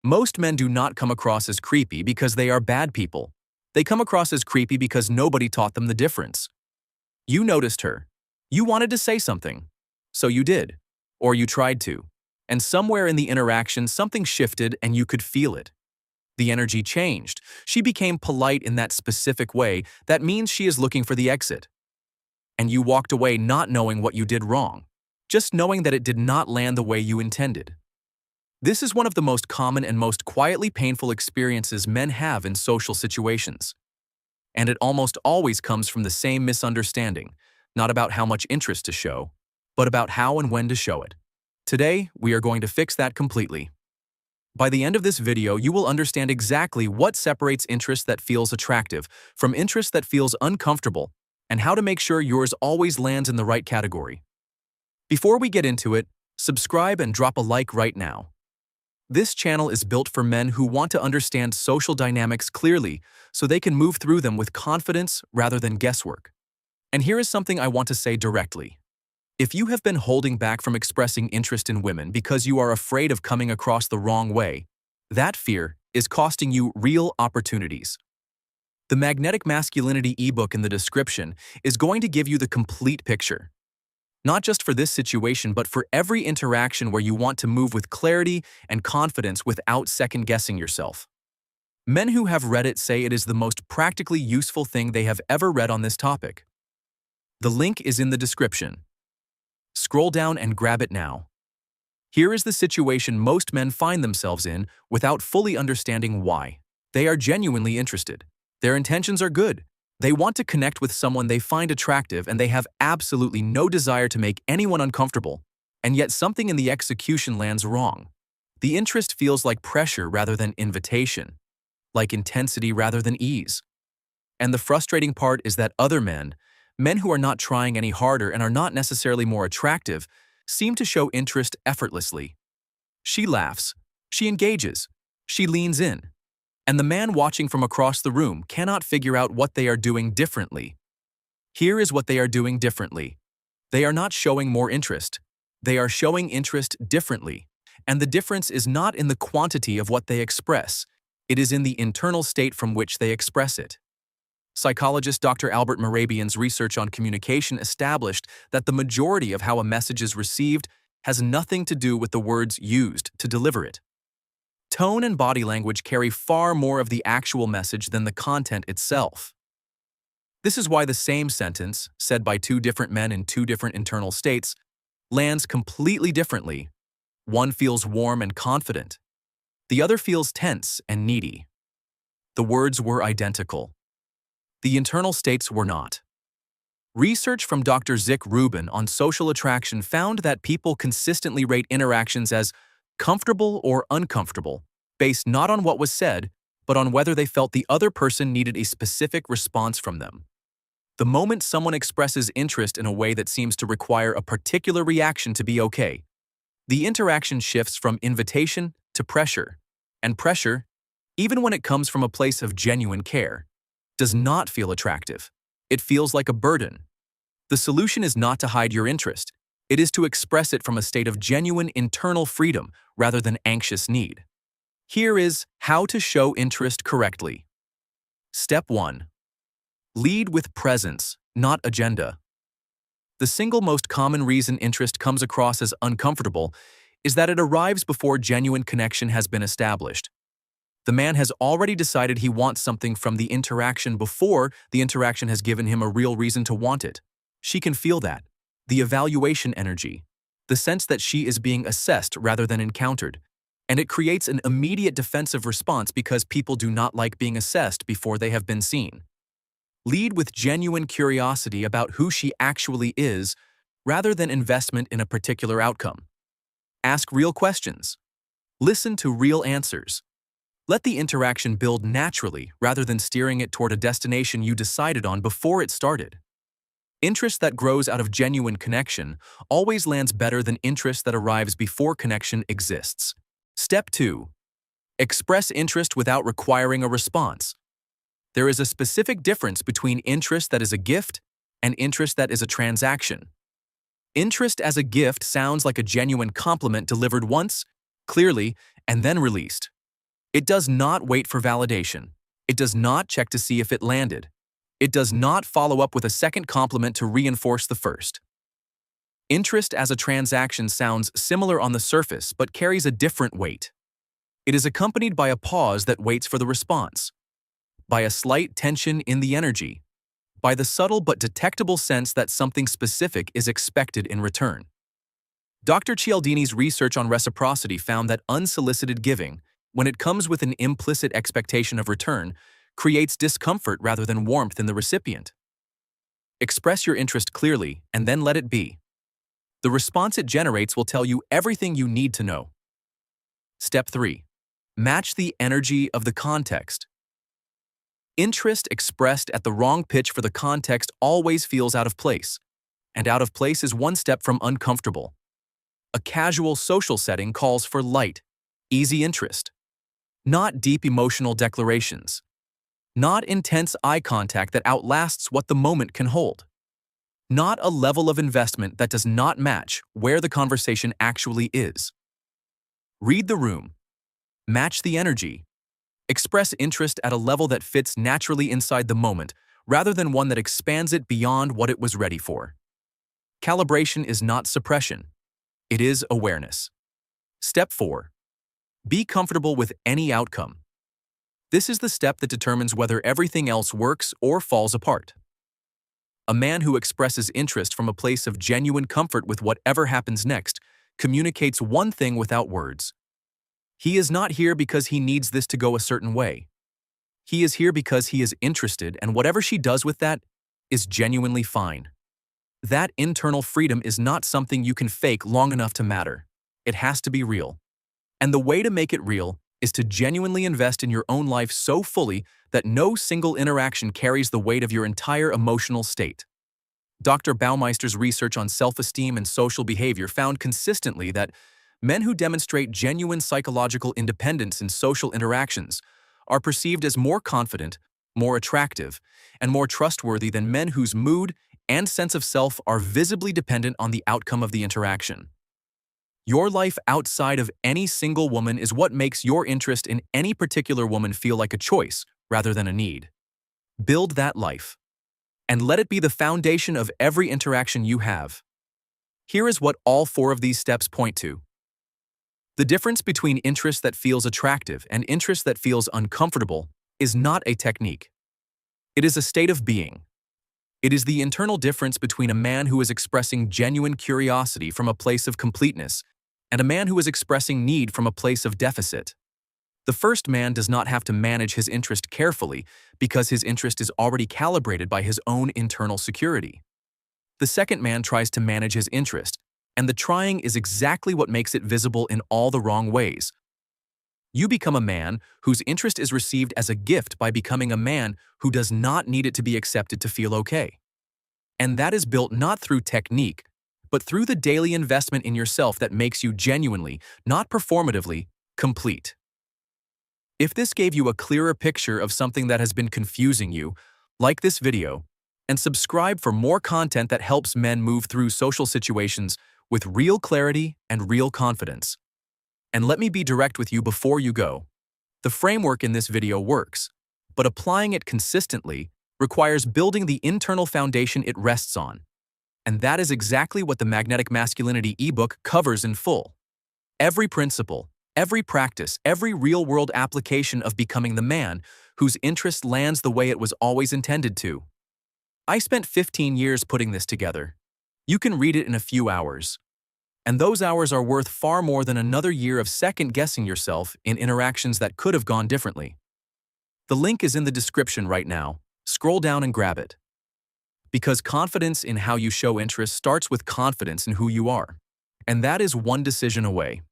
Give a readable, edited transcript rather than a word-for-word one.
Most men do not come across as creepy because they are bad people. They come across as creepy because nobody taught them the difference. You noticed her. You wanted to say something. So you did. Or you tried to. And somewhere in the interaction, something shifted and you could feel it. The energy changed. She became polite in that specific way. That means she is looking for the exit. And you walked away not knowing what you did wrong, just knowing that it did not land the way you intended. This is one of the most common and most quietly painful experiences men have in social situations. And it almost always comes from the same misunderstanding, not about how much interest to show, but about how and when to show it. Today, we are going to fix that completely. By the end of this video, you will understand exactly what separates interest that feels attractive from interest that feels uncomfortable, and how to make sure yours always lands in the right category. Before we get into it, subscribe and drop a like right now. This channel is built for men who want to understand social dynamics clearly so they can move through them with confidence rather than guesswork. And here is something I want to say directly. If you have been holding back from expressing interest in women because you are afraid of coming across the wrong way, that fear is costing you real opportunities. The Magnetic Masculinity ebook in the description is going to give you the complete picture. Not just for this situation, but for every interaction where you want to move with clarity and confidence without second-guessing yourself. Men who have read it say it is the most practically useful thing they have ever read on this topic. The link is in the description. Scroll down and grab it now. Here is the situation most men find themselves in without fully understanding why. They are genuinely interested. Their intentions are good. They want to connect with someone they find attractive and they have absolutely no desire to make anyone uncomfortable, and yet something in the execution lands wrong. The interest feels like pressure rather than invitation, like intensity rather than ease. And the frustrating part is that other men who are not trying any harder and are not necessarily more attractive, seem to show interest effortlessly. She laughs, she engages, she leans in. And the man watching from across the room cannot figure out what they are doing differently. Here is what they are doing differently. They are not showing more interest. They are showing interest differently. And the difference is not in the quantity of what they express. It is in the internal state from which they express it. Psychologist Dr. Albert Mehrabian's research on communication established that the majority of how a message is received has nothing to do with the words used to deliver it. Tone and body language carry far more of the actual message than the content itself. This is why the same sentence, said by two different men in two different internal states, lands completely differently. One feels warm and confident. The other feels tense and needy. The words were identical. The internal states were not. Research from Dr. Zick Rubin on social attraction found that people consistently rate interactions as comfortable or uncomfortable, based not on what was said, but on whether they felt the other person needed a specific response from them. The moment someone expresses interest in a way that seems to require a particular reaction to be okay, the interaction shifts from invitation to pressure. And pressure, even when it comes from a place of genuine care, does not feel attractive. It feels like a burden. The solution is not to hide your interest. It is to express it from a state of genuine internal freedom rather than anxious need. Here is how to show interest correctly. Step 1. Lead with presence, not agenda. The single most common reason interest comes across as uncomfortable is that it arrives before genuine connection has been established. The man has already decided he wants something from the interaction before the interaction has given him a real reason to want it. She can feel that. The evaluation energy. The sense that she is being assessed rather than encountered. And it creates an immediate defensive response because people do not like being assessed before they have been seen. Lead with genuine curiosity about who she actually is rather than investment in a particular outcome. Ask real questions. Listen to real answers. Let the interaction build naturally rather than steering it toward a destination you decided on before it started. Interest that grows out of genuine connection always lands better than interest that arrives before connection exists. Step 2. Express interest without requiring a response. There is a specific difference between interest that is a gift and interest that is a transaction. Interest as a gift sounds like a genuine compliment delivered once, clearly, and then released. It does not wait for validation. It does not check to see if it landed. It does not follow up with a second compliment to reinforce the first. Interest as a transaction sounds similar on the surface but carries a different weight. It is accompanied by a pause that waits for the response, by a slight tension in the energy, by the subtle but detectable sense that something specific is expected in return. Dr. Cialdini's research on reciprocity found that unsolicited giving, when it comes with an implicit expectation of return, creates discomfort rather than warmth in the recipient. Express your interest clearly and then let it be. The response it generates will tell you everything you need to know. Step 3. Match the energy of the context. Interest expressed at the wrong pitch for the context always feels out of place, and out of place is one step from uncomfortable. A casual social setting calls for light, easy interest, not deep emotional declarations, not intense eye contact that outlasts what the moment can hold, not a level of investment that does not match where the conversation actually is. Read the room, match the energy, express interest at a level that fits naturally inside the moment rather than one that expands it beyond what it was ready for. Calibration is not suppression. It is awareness. Step 4. Be comfortable with any outcome. This is the step that determines whether everything else works or falls apart. A man who expresses interest from a place of genuine comfort with whatever happens next communicates one thing without words. He is not here because he needs this to go a certain way. He is here because he is interested, and whatever she does with that is genuinely fine. That internal freedom is not something you can fake long enough to matter. It has to be real. And the way to make it real is to genuinely invest in your own life so fully that no single interaction carries the weight of your entire emotional state. Dr. Baumeister's research on self-esteem and social behavior found consistently that men who demonstrate genuine psychological independence in social interactions are perceived as more confident, more attractive, and more trustworthy than men whose mood and sense of self are visibly dependent on the outcome of the interaction. Your life outside of any single woman is what makes your interest in any particular woman feel like a choice rather than a need. Build that life, and let it be the foundation of every interaction you have. Here is what all 4 of these steps point to. The difference between interest that feels attractive and interest that feels uncomfortable is not a technique. It is a state of being. It is the internal difference between a man who is expressing genuine curiosity from a place of completeness and a man who is expressing need from a place of deficit. The first man does not have to manage his interest carefully because his interest is already calibrated by his own internal security. The second man tries to manage his interest, and the trying is exactly what makes it visible in all the wrong ways. You become a man whose interest is received as a gift by becoming a man who does not need it to be accepted to feel okay. And that is built not through technique, but through the daily investment in yourself that makes you genuinely, not performatively, complete. If this gave you a clearer picture of something that has been confusing you, like this video, and subscribe for more content that helps men move through social situations with real clarity and real confidence. And let me be direct with you before you go. The framework in this video works, but applying it consistently requires building the internal foundation it rests on. And that is exactly what the Magnetic Masculinity ebook covers in full. Every principle, every practice, every real-world application of becoming the man whose interest lands the way it was always intended to. I spent 15 years putting this together. You can read it in a few hours. And those hours are worth far more than another year of second-guessing yourself in interactions that could have gone differently. The link is in the description right now. Scroll down and grab it. Because confidence in how you show interest starts with confidence in who you are. And that is one decision away.